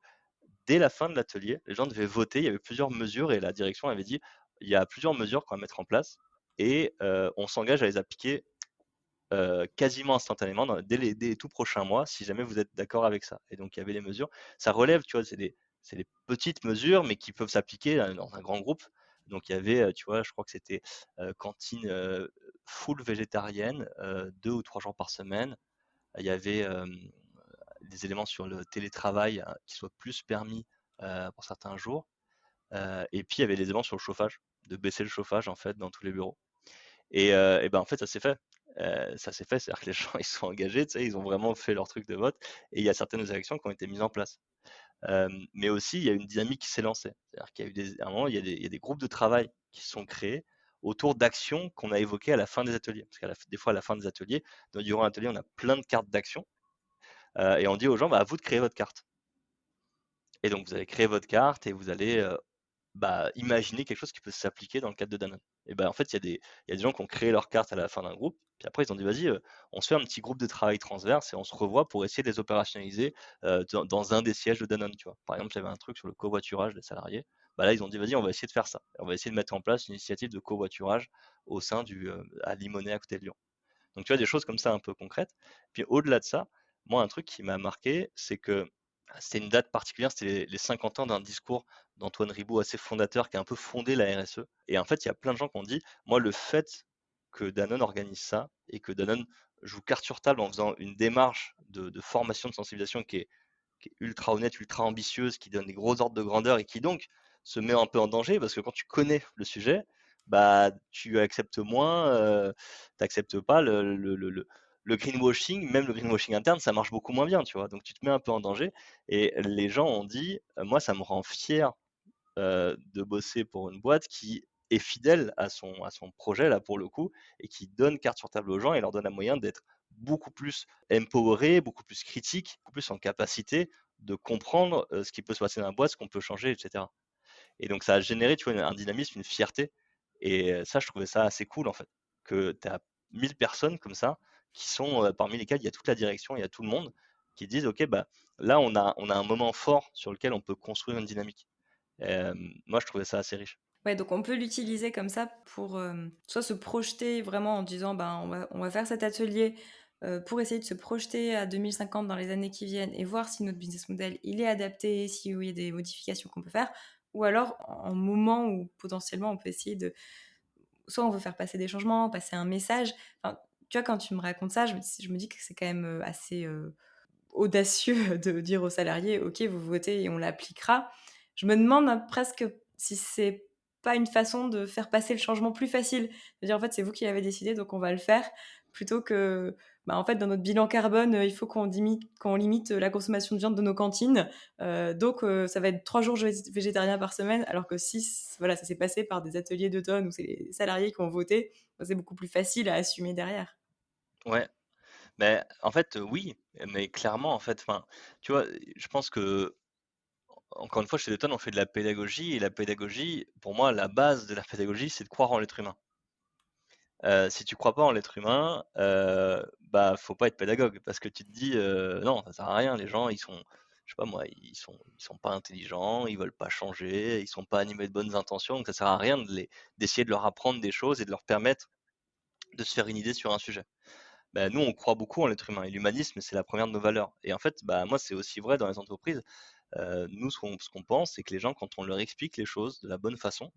dès la fin de l'atelier, les gens devaient voter. Il y avait plusieurs mesures et la direction avait dit il y a plusieurs mesures qu'on va mettre en place et on s'engage à les appliquer quasiment instantanément dès les tout prochains mois, si jamais vous êtes d'accord avec ça. Et donc, il y avait les mesures. Ça relève, tu vois, c'est des petites mesures, mais qui peuvent s'appliquer dans un grand groupe. Donc, il y avait, tu vois, je crois que c'était cantine full végétarienne, 2 ou 3 jours par semaine. Il y avait des éléments sur le télétravail qui soient plus permis pour certains jours. Et puis, il y avait des éléments sur le chauffage, de baisser le chauffage, en fait, dans tous les bureaux. Et ben, en fait, ça s'est fait. Ça s'est fait, c'est-à-dire que les gens, ils sont engagés, tu sais, ils ont vraiment fait leur truc de vote et il y a certaines actions qui ont été mises en place. Mais aussi, il y a une dynamique qui s'est lancée. C'est-à-dire qu'il y a eu à un moment, il y a des groupes de travail qui se sont créés autour d'actions qu'on a évoquées à la fin des ateliers. Parce des fois, à la fin des ateliers, durant l'atelier, on a plein de cartes d'action et on dit aux gens, bah, à vous de créer votre carte. Et donc, vous allez créer votre carte et vous allez bah, imaginer quelque chose qui peut s'appliquer dans le cadre de Danone. Et ben en fait, il y a des gens qui ont créé leur carte à la fin d'un groupe, puis après ils ont dit vas-y, on se fait un petit groupe de travail transverse et on se revoit pour essayer de les opérationnaliser dans un des sièges de Danone, tu vois. Par exemple, il y avait un truc sur le covoiturage des salariés. Bah là, ils ont dit vas-y, on va essayer de faire ça. On va essayer de mettre en place une initiative de covoiturage au sein à Limonest à côté de Lyon. Donc tu vois, des choses comme ça un peu concrètes. Puis au-delà de ça, moi, un truc qui m'a marqué, c'est que c'était une date particulière, c'était les 50 ans d'un discours d'Antoine Riboud assez fondateur qui a un peu fondé la RSE. Et en fait, il y a plein de gens qui ont dit, moi, le fait que Danone organise ça et que Danone joue carte sur table en faisant une démarche de formation, de sensibilisation qui est ultra honnête, ultra ambitieuse, qui donne des gros ordres de grandeur et qui donc se met un peu en danger parce que quand tu connais le sujet, bah tu acceptes moins, t'acceptes pas le greenwashing, même le greenwashing interne, ça marche beaucoup moins bien, tu vois. Donc tu te mets un peu en danger et les gens ont dit, moi ça me rend fier de bosser pour une boîte qui est fidèle à son projet là pour le coup et qui donne carte sur table aux gens et leur donne un moyen d'être beaucoup plus empoweré, beaucoup plus critique, beaucoup plus en capacité de comprendre ce qui peut se passer dans la boîte, ce qu'on peut changer, etc. Et donc ça a généré, tu vois, un dynamisme, une fierté. Et ça, je trouvais ça assez cool en fait, que tu as 1000 personnes comme ça qui sont parmi lesquelles il y a toute la direction, il y a tout le monde qui disent ok, bah là on a un moment fort sur lequel on peut construire une dynamique. Moi, je trouvais ça assez riche. Ouais, donc on peut l'utiliser comme ça pour, soit se projeter vraiment en disant: «Ben, on va faire cet atelier, pour essayer de se projeter à 2050 dans les années qui viennent et voir si notre business model, il est adapté, si oui, il y a des modifications qu'on peut faire». Ou alors en moment où potentiellement on peut essayer de soit on veut faire passer des changements, passer un message. Enfin, tu vois, quand tu me racontes ça, je me dis que c'est quand même, assez, audacieux de dire aux salariés: «OK, vous votez et on l'appliquera». Je me demande, presque si c'est pas une façon de faire passer le changement plus facile? De dire: «En fait, c'est vous qui l'avez décidé, donc on va le faire», plutôt que, bah, en fait, dans notre bilan carbone, il faut qu'on limite la consommation de viande de nos cantines, donc ça va être 3 jours végétariens par semaine, alors que si voilà, ça s'est passé par des ateliers d'automne où c'est les salariés qui ont voté, bah, c'est beaucoup plus facile à assumer derrière. Ouais, mais en fait, oui, mais clairement, en fait, enfin, tu vois, je pense que encore une fois, chez Letton, on fait de la pédagogie et la pédagogie, pour moi, la base de la pédagogie, c'est de croire en l'être humain. Si tu crois pas en l'être humain, bah, faut pas être pédagogue parce que tu te dis, «Non, ça sert à rien, les gens, ils sont je sais pas moi, ils sont pas intelligents, ils veulent pas changer, ils sont pas animés de bonnes intentions, donc ça sert à rien d'essayer de leur apprendre des choses et de leur permettre de se faire une idée sur un sujet». Bah, nous, on croit beaucoup en l'être humain et l'humanisme, c'est la première de nos valeurs et en fait, bah, moi, c'est aussi vrai dans les entreprises. Nous, ce qu'on pense, c'est que les gens, quand on leur explique les choses de la bonne façon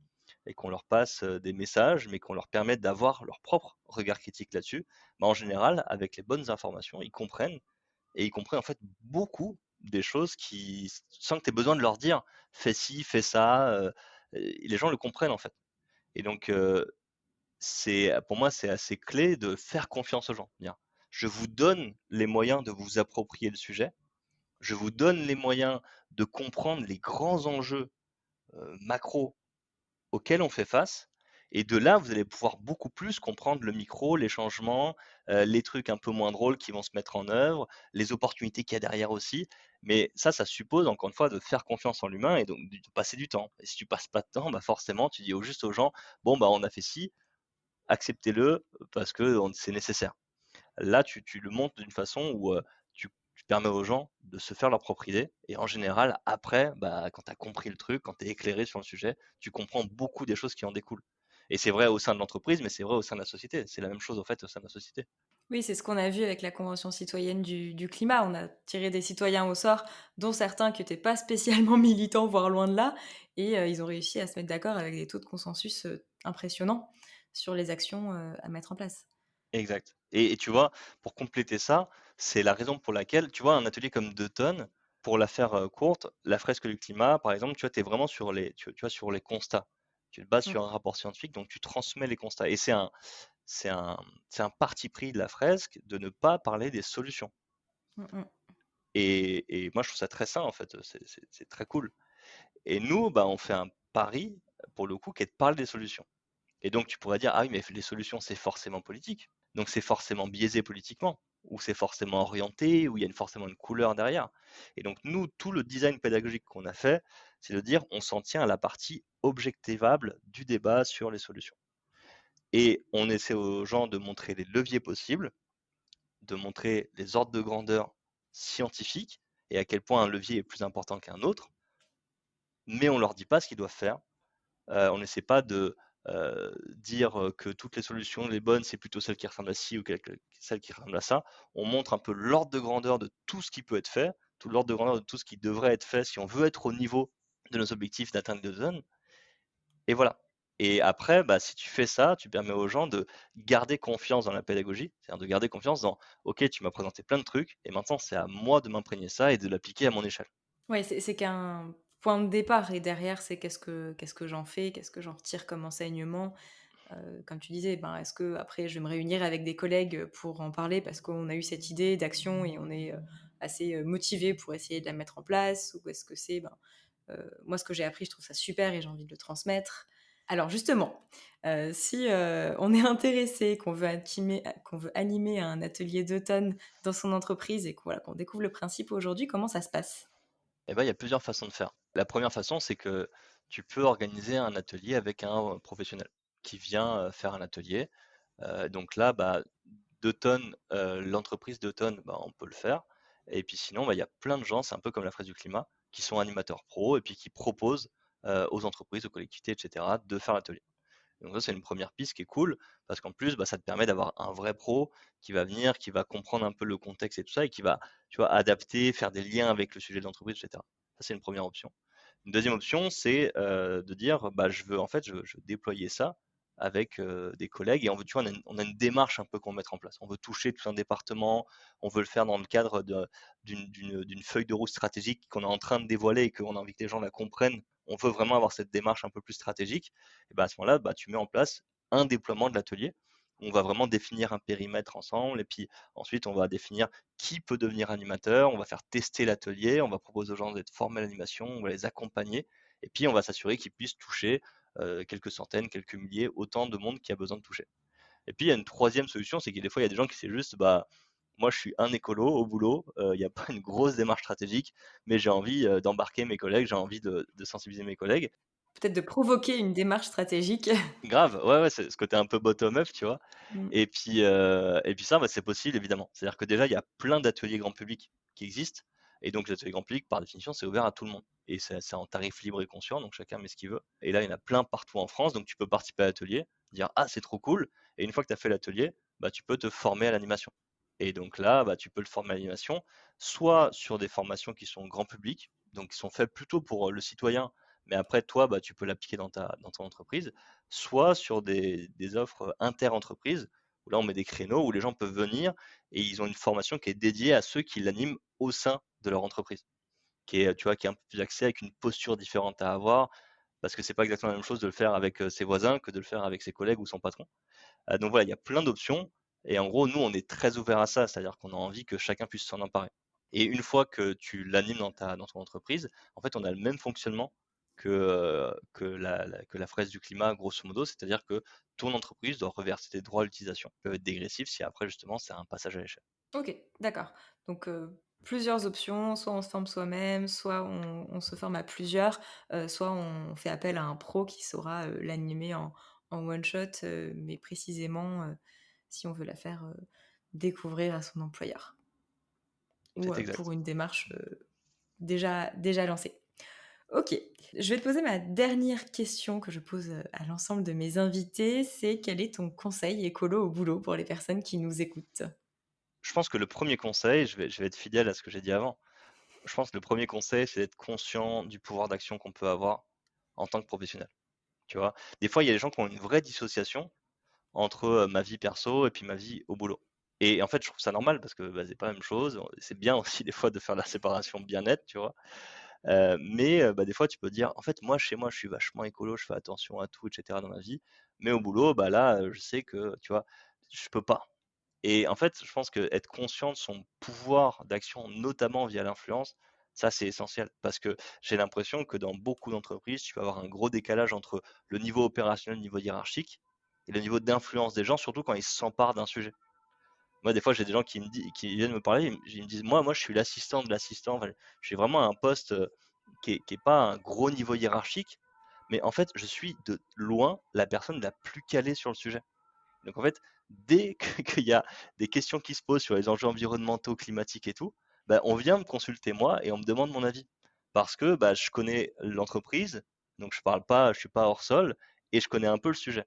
et qu'on leur passe, des messages, mais qu'on leur permet d'avoir leur propre regard critique là-dessus, bah, en général, avec les bonnes informations, ils comprennent et ils comprennent, en fait, beaucoup des choses qui sans que tu aies besoin de leur dire: «Fais ci, fais ça», et les gens le comprennent, en fait et donc c'est pour moi, c'est assez clé de faire confiance aux gens. Dire: «Je vous donne les moyens de vous approprier le sujet, je vous donne les moyens de comprendre les grands enjeux, macros auxquels on fait face et de là, vous allez pouvoir beaucoup plus comprendre le micro, les changements, les trucs un peu moins drôles qui vont se mettre en œuvre, les opportunités qu'il y a derrière aussi. Mais ça suppose encore une fois de faire confiance en l'humain et donc de passer du temps. Et si tu passes pas de temps, bah, forcément tu dis au juste aux gens: «Bon, bah, on a fait ci, acceptez-le, parce que c'est nécessaire». Là, tu le montres d'une façon où, tu permets aux gens de se faire leur propre idée et en général, après, bah, quand tu as compris le truc, quand tu es éclairé sur le sujet, tu comprends beaucoup des choses qui en découlent et c'est vrai au sein de l'entreprise, mais c'est vrai au sein de la société. C'est la même chose, au fait, au sein de la société. Oui, c'est ce qu'on a vu avec la Convention citoyenne du climat. On a tiré des citoyens au sort, dont certains qui étaient pas spécialement militants, voire loin de là, et ils ont réussi à se mettre d'accord avec des taux de consensus, impressionnants sur les actions, à mettre en place. Exact et tu vois, pour compléter ça, c'est la raison pour laquelle, tu vois, un atelier comme 2 tonnes, pour la faire, courte, la fresque du climat, par exemple, tu vois, tu es vraiment sur les tu vois, sur les constats. Tu te bases Mmh. sur un rapport scientifique, donc tu transmets les constats et c'est un c'est un parti pris de la fresque de ne pas parler des solutions Mmh mh. et moi, je trouve ça très sain, en fait, c'est très cool et nous, bah, on fait un pari, pour le coup, qui est de parler des solutions. Et donc tu pourrais dire: «Ah oui, mais les solutions, c'est forcément politique, donc c'est forcément biaisé politiquement, ou c'est forcément orienté, ou il y a forcément une couleur derrière». Et donc nous, tout le design pédagogique qu'on a fait, c'est de dire: on s'en tient à la partie objectivable du débat sur les solutions. Et on essaie aux gens de montrer les leviers possibles, de montrer les ordres de grandeur scientifiques et à quel point un levier est plus important qu'un autre, mais on leur dit pas ce qu'ils doivent faire. On n'essaie pas de, dire, que toutes les solutions, les bonnes, c'est plutôt celles qui ressemblent à ci ou celles qui ressemblent à ça. On montre un peu l'ordre de grandeur de tout ce qui peut être fait, tout l'ordre de grandeur de tout ce qui devrait être fait si on veut être au niveau de nos objectifs d'atteindre les zones et voilà. Et après, bah, si tu fais ça, tu permets aux gens de garder confiance dans la pédagogie, c'est-à-dire de garder confiance dans: «OK, tu m'as présenté plein de trucs et maintenant c'est à moi de m'imprégner ça et de l'appliquer à mon échelle». Ouais, c'est qu'un point de départ, et derrière, c'est qu'est-ce que j'en fais? Qu'est-ce que j'en retire comme enseignement? Comme tu disais, ben, est-ce que après je vais me réunir avec des collègues pour en parler parce qu'on a eu cette idée d'action et on est, assez, motivés pour essayer de la mettre en place? Ou est-ce que c'est, ben, moi ce que j'ai appris, je trouve ça super et j'ai envie de le transmettre? Alors justement, si, on est intéressé, qu'on veut animer un atelier d'automne dans son entreprise et qu'on découvre le principe aujourd'hui, comment ça se passe? Eh ben, il y a plusieurs façons de faire. La première façon, c'est que tu peux organiser un atelier avec un professionnel qui vient faire un atelier. Donc là, bah, 2 tonnes, l'entreprise 2 tonnes, bah, on peut le faire. Et puis sinon, bah, il y a plein de gens, c'est un peu comme la fraise du climat, qui sont animateurs pro et puis qui proposent aux entreprises, aux collectivités, etc., de faire l'atelier. Donc ça, c'est une première piste qui est cool, parce qu'en plus, bah, ça te permet d'avoir un vrai pro qui va venir, qui va comprendre un peu le contexte et tout ça, et qui va, tu vois, adapter, faire des liens avec le sujet de l'entreprise, etc. Ça, c'est une première option. Une deuxième option, c'est de dire, bah, je veux déployer ça avec des collègues et on veut, tu vois, on a une démarche un peu qu'on veut mettre en place. On veut toucher tout un département, on veut le faire dans le cadre d'une feuille de route stratégique qu'on est en train de dévoiler et qu'on a envie que les gens la comprennent on veut vraiment avoir cette démarche un peu plus stratégique, et bah, à ce moment-là, bah, tu mets en place un déploiement de l'atelier. On va vraiment définir un périmètre ensemble et puis ensuite on va définir qui peut devenir animateur, on va faire tester l'atelier, on va proposer aux gens d'être formés à l'animation, on va les accompagner et puis on va s'assurer qu'ils puissent toucher quelques centaines, quelques milliers, autant de monde qui a besoin de toucher. Et puis il y a une troisième solution, c'est que des fois il y a des gens qui c'est juste bah moi je suis un écolo au boulot, il n'y a pas une grosse démarche stratégique, mais j'ai envie d'embarquer mes collègues, j'ai envie de sensibiliser mes collègues. Peut-être de provoquer une démarche stratégique. Grave, ouais, ouais, c'est ce côté un peu bottom up, tu vois? Mmh. Et puis ça, bah, c'est possible évidemment. C'est-à-dire que déjà, il y a plein d'ateliers grand public qui existent et donc les ateliers grand public, par définition, c'est ouvert à tout le monde et c'est en tarif libre et conscient, donc chacun met ce qu'il veut et là, il y en a plein partout en France, donc tu peux participer à l'atelier, dire: «Ah, c'est trop cool» et une fois que tu as fait l'atelier, bah, tu peux te former à l'animation et donc là, bah, tu peux le former à l'animation, soit sur des formations qui sont grand public, donc qui sont faites plutôt pour, le citoyen, mais après toi, bah, tu peux l'appliquer dans ton entreprise, soit sur des offres inter-entreprises, où là on met des créneaux où les gens peuvent venir et ils ont une formation qui est dédiée à ceux qui l'animent au sein de leur entreprise, qui est, tu vois, qui est un peu plus axée avec une posture différente à avoir, parce que c'est pas exactement la même chose de le faire avec ses voisins que de le faire avec ses collègues ou son patron. Donc voilà, il y a plein d'options et en gros, nous, on est très ouvert à ça, c'est-à-dire qu'on a envie que chacun puisse s'en emparer. Et une fois que tu l'animes dans ton entreprise, en fait, on a le même fonctionnement que la fraise du climat, grosso modo, c'est-à-dire que ton entreprise doit reverser des droits à l'utilisation. Ils peuvent être dégressifs si après, justement, c'est un passage à l'échelle. OK, d'accord. Donc, plusieurs options, soit on se forme soi-même, soit on se forme à plusieurs, soit on fait appel à un pro qui saura, l'animer en one shot, mais précisément, si on veut la faire, découvrir à son employeur ou, C'est pour exact. une démarche, déjà lancée. OK, je vais te poser ma dernière question que je pose, à l'ensemble de mes invités, c'est quel est ton conseil écolo au boulot pour les personnes qui nous écoutent? Je pense que le premier conseil, je vais être fidèle à ce que j'ai dit avant. Je pense que le premier conseil, c'est d'être conscient du pouvoir d'action qu'on peut avoir en tant que professionnel. Tu vois? Des fois, il y a des gens qui ont une vraie dissociation entre, ma vie perso et puis ma vie au boulot. Et en fait, je trouve ça normal parce que, bah, c'est pas la même chose. C'est bien aussi des fois de faire la séparation bien nette, tu vois? Mais bah, des fois, tu peux dire: «En fait, moi, chez moi, je suis vachement écolo, je fais attention à tout et cetera dans ma vie. Mais au boulot, bah, là, je sais que, tu vois, je peux pas». Et en fait, je pense qu'être conscient de son pouvoir d'action, notamment via l'influence, ça, c'est essentiel. Parce que j'ai l'impression que dans beaucoup d'entreprises, tu vas avoir un gros décalage entre le niveau opérationnel, le niveau hiérarchique et le niveau d'influence des gens, surtout quand ils s'emparent d'un sujet. Moi, des fois, j'ai des gens qui viennent me parler, ils me disent: «Moi, je suis l'assistant de l'assistant». Enfin, je suis vraiment à un poste, qui est pas un gros niveau hiérarchique, mais en fait, je suis de loin la personne la plus calée sur le sujet. Donc en fait, dès que qu'il y a des questions qui se posent sur les enjeux environnementaux, climatiques et tout, bah, on vient me consulter moi et on me demande mon avis. Parce que, bah, je connais l'entreprise, donc je suis pas hors sol et je connais un peu le sujet.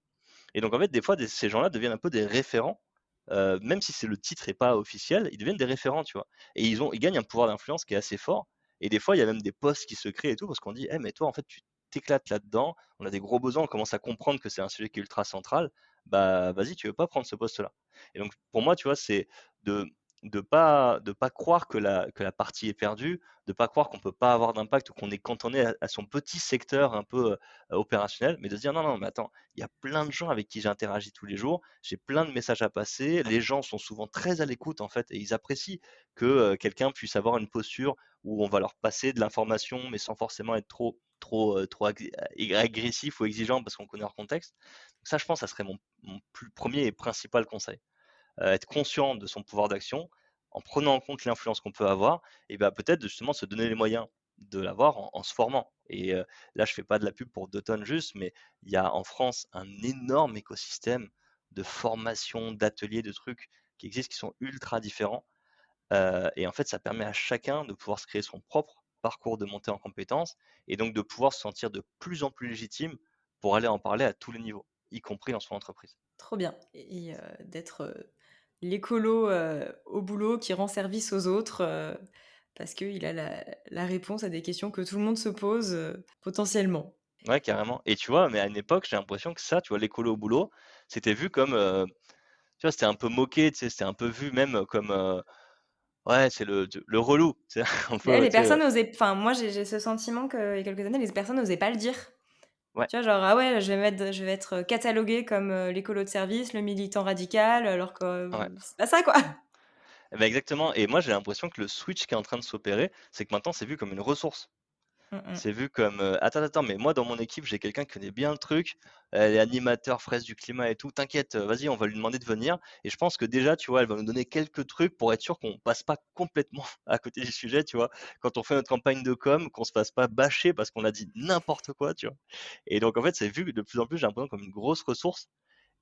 Et donc en fait, des fois, ces gens-là deviennent un peu des référents, même si c'est le titre est pas officiel, ils deviennent des référents, tu vois? Et ils gagnent un pouvoir d'influence qui est assez fort et des fois, il y a même des postes qui se créent et tout parce qu'on dit: «Eh mais toi, en fait, tu t'éclates là-dedans, on a des gros besoins, on commence à comprendre que c'est un sujet qui est ultra central, bah, vas-y, tu veux pas prendre ce poste-là?» Et donc pour moi, tu vois, c'est de de pas croire que la partie est perdue, de pas croire qu'on peut pas avoir d'impact ou qu'on est cantonné à son petit secteur un peu, opérationnel, mais de se dire: «Non, non, mais attends, il y a plein de gens avec qui j'interagis tous les jours, j'ai plein de messages à passer, les gens sont souvent très à l'écoute en fait et ils apprécient que, quelqu'un puisse avoir une posture où on va leur passer de l'information, mais sans forcément être trop agressif ou exigeant parce qu'on connaît leur contexte. Ça, je pense, ça serait mon plus 1er et principal conseil. Être conscient de son pouvoir d'action, en prenant en compte l'influence qu'on peut avoir et bah, peut-être justement se donner les moyens de l'avoir en se formant et là je fais pas de la pub pour 2 tonnes juste, mais il y a en France un énorme écosystème de formation, d'ateliers, de trucs qui existent, qui sont ultra différents, et en fait ça permet à chacun de pouvoir se créer son propre parcours de montée en compétences et donc de pouvoir se sentir de plus en plus légitime pour aller en parler à tous les niveaux, y compris dans son entreprise. Trop bien et d'être, l'écolo, au boulot qui rend service aux autres, parce qu'il a la réponse à des questions que tout le monde se pose, potentiellement. Ouais, carrément. Et tu vois, mais à une époque, j'ai l'impression que ça, tu vois, l'écolo au boulot, c'était vu comme, tu vois, c'était un peu moqué, tu sais, c'était un peu vu même comme, Ouais, c'est le relou, c'est un Ouais, peu, les tu sais, personnes osaient enfin moi j'ai ce sentiment qu'il y a quelques années, les personnes n'osaient pas le dire. ouais, Tu vois, genre: «Ah ouais, je vais être cataloguée comme, l'écolo de service, le militant radical», alors que, ouais. c'est pas ça, quoi. Eh beh, exactement et moi j'ai l'impression que le switch qui est en train de s'opérer, c'est que maintenant c'est vu comme une ressource. Mmh mh. C'est vu comme, «Attends, mais moi dans mon équipe, j'ai quelqu'un qui connaît bien le truc, elle est animateur fraise du climat et tout, t'inquiète, vas-y, on va lui demander de venir» et je pense que déjà, tu vois, elle va nous donner quelques trucs pour être sûr qu'on passe pas complètement à côté du sujet, tu vois? Quand on fait notre campagne de com, qu'on se fasse pas bâcher parce qu'on a dit n'importe quoi, tu vois? Et donc en fait, c'est vu de plus en plus, j'ai l'impression, comme une grosse ressource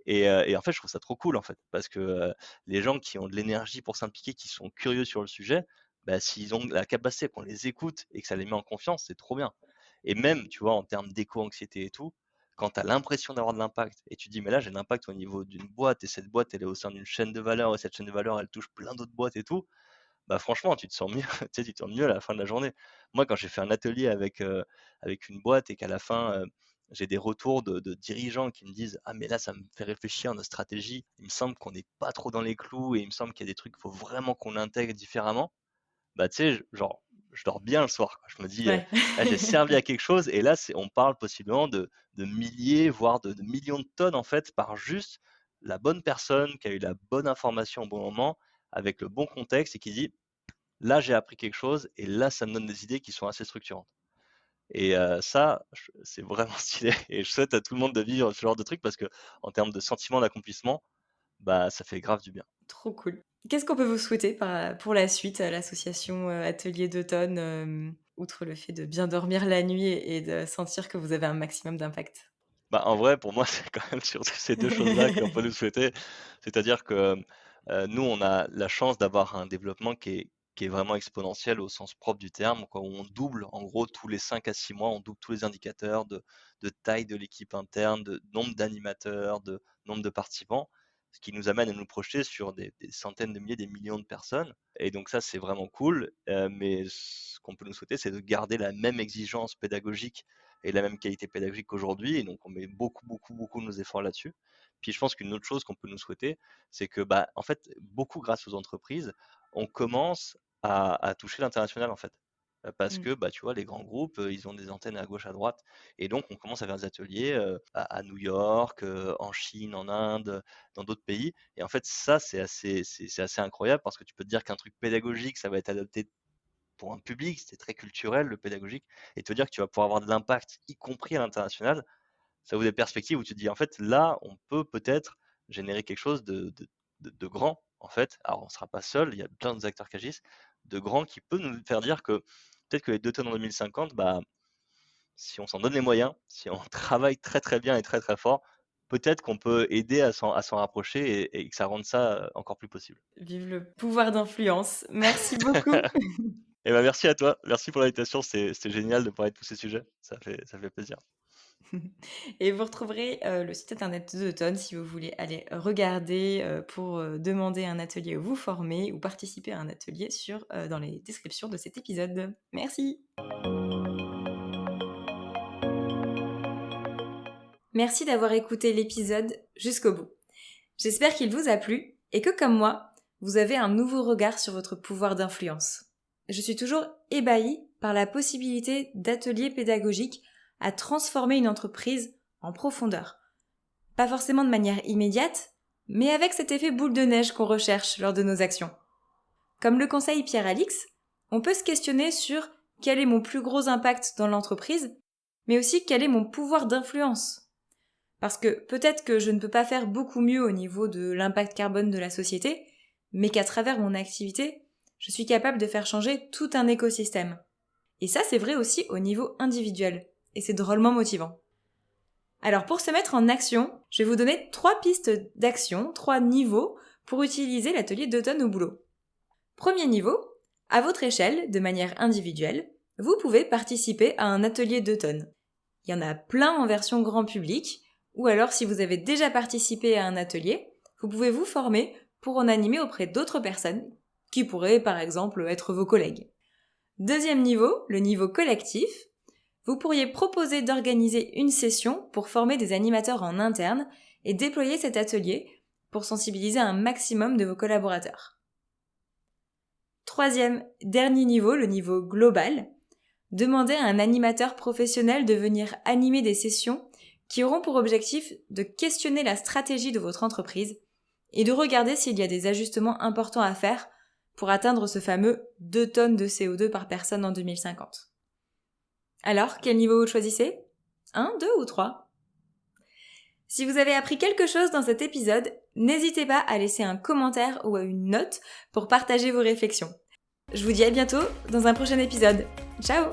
et en fait, je trouve ça trop cool, en fait, parce que, les gens qui ont de l'énergie pour s'impliquer, qui sont curieux sur le sujet, bah, s'ils ont la capacité qu'on les écoute et que ça les met en confiance, c'est trop bien. Et même, tu vois, en termes d'éco-anxiété et tout, quand tu as l'impression d'avoir de l'impact et tu dis: «Mais là, j'ai de l'impact au niveau d'une boîte et cette boîte, elle est au sein d'une chaîne de valeur et cette chaîne de valeur, elle touche plein d'autres boîtes et tout», bah, franchement, tu te sens mieux, tu sais, tu te sens mieux à la fin de la journée. Moi, quand j'ai fait un atelier avec une boîte et qu'à la fin, j'ai des retours de dirigeants qui me disent: «Ah mais là, ça me fait réfléchir à notre stratégie. Il me semble qu'on n'est pas trop dans les clous et il me semble qu'il y a des trucs, qu'il faut vraiment qu'on intègre différemment». Bah, tu sais, je dors bien le soir, quoi. Je me dis, Ouais. «Là, j'ai servi à quelque chose» et là, on parle possiblement de milliers, voire de millions de tonnes, en fait, par juste la bonne personne qui a eu la bonne information au bon moment, avec le bon contexte et qui dit: «Là, j'ai appris quelque chose et là, ça me donne des idées qui sont assez structurantes» et ça, je c'est vraiment stylé et je souhaite à tout le monde de vivre ce genre de truc parce que en termes de sentiment d'accomplissement, bah, ça fait grave du bien. Trop cool. Qu'est-ce qu'on peut vous souhaiter pour la suite à l'association, Atelier d'automne, outre le fait de bien dormir la nuit et de sentir que vous avez un maximum d'impact? Bah, en vrai, pour moi, c'est quand même surtout ces 2 choses-là qu'on peut nous souhaiter. C'est-à-dire que, nous, on a la chance d'avoir un développement qui est vraiment exponentiel au sens propre du terme, quoi, où on double, en gros, tous les 5 à 6 mois, on double tous les indicateurs de taille de l'équipe interne, de nombre d'animateurs, de nombre de participants, ce qui nous amène à nous projeter sur des centaines de milliers, des millions de personnes et donc ça, c'est vraiment cool, mais ce qu'on peut nous souhaiter, c'est de garder la même exigence pédagogique et la même qualité pédagogique qu'aujourd'hui. Et donc, on met beaucoup, beaucoup, beaucoup nos efforts là-dessus. Puis, je pense qu'une autre chose qu'on peut nous souhaiter, c'est que, bah, en fait, beaucoup grâce aux entreprises, on commence à toucher l'international, en fait. Parce Mmh. que, bah, tu vois, les grands groupes, ils ont des antennes à gauche, à droite. Et donc, on commence à faire des ateliers à New York, en Chine, en Inde, dans d'autres pays. Et en fait, ça, c'est assez incroyable parce que tu peux te dire qu'un truc pédagogique, ça va être adapté pour un public, c'est très culturel, le pédagogique, et te dire que tu vas pouvoir avoir de l'impact, y compris à l'international, ça ouvre des perspectives où tu te dis, en fait, là, on peut peut-être générer quelque chose de grand, en fait. Alors, on ne sera pas seul, il y a plein d'acteurs qui agissent, de grand, qui peut nous faire dire que peut-être que les 2 tonnes en 2050, bah, si on s'en donne les moyens, si on travaille très très bien et très très fort, peut-être qu'on peut aider à s'en rapprocher et que ça rende ça encore plus possible. Vive le pouvoir d'influence. Merci beaucoup. Et ben merci à toi, merci pour l'invitation, c'était génial de parler de tous ces sujets, ça fait plaisir. Et vous retrouverez, le site internet d'Automne si vous voulez aller regarder, pour, demander un atelier ou vous former ou participer à un atelier dans les descriptions de cet épisode. Merci. Merci d'avoir écouté l'épisode jusqu'au bout. J'espère qu'il vous a plu et que comme moi, vous avez un nouveau regard sur votre pouvoir d'influence. Je suis toujours ébahie par la possibilité d'ateliers pédagogiques à transformer une entreprise en profondeur. Pas forcément de manière immédiate, mais avec cet effet boule de neige qu'on recherche lors de nos actions. Comme le conseille Pierre-Alix, on peut se questionner sur quel est mon plus gros impact dans l'entreprise, mais aussi quel est mon pouvoir d'influence. Parce que peut-être que je ne peux pas faire beaucoup mieux au niveau de l'impact carbone de la société, mais qu'à travers mon activité, je suis capable de faire changer tout un écosystème. Et ça, c'est vrai aussi au niveau individuel. Et c'est drôlement motivant. Alors pour se mettre en action, je vais vous donner 3 pistes d'action, 3 niveaux pour utiliser l'atelier d'automne au boulot. Premier niveau, à votre échelle, de manière individuelle, vous pouvez participer à un atelier d'automne. Il y en a plein en version grand public, ou alors si vous avez déjà participé à un atelier, vous pouvez vous former pour en animer auprès d'autres personnes, qui pourraient par exemple être vos collègues. Deuxième niveau, le niveau collectif, vous pourriez proposer d'organiser une session pour former des animateurs en interne et déployer cet atelier pour sensibiliser un maximum de vos collaborateurs. Troisième, dernier niveau, le niveau global. Demandez à un animateur professionnel de venir animer des sessions qui auront pour objectif de questionner la stratégie de votre entreprise et de regarder s'il y a des ajustements importants à faire pour atteindre ce fameux 2 tonnes de CO2 par personne en 2050. Alors, quel niveau vous choisissez ? 1, 2 ou 3 ? Si vous avez appris quelque chose dans cet épisode, n'hésitez pas à laisser un commentaire ou une note pour partager vos réflexions. Je vous dis à bientôt dans un prochain épisode. Ciao !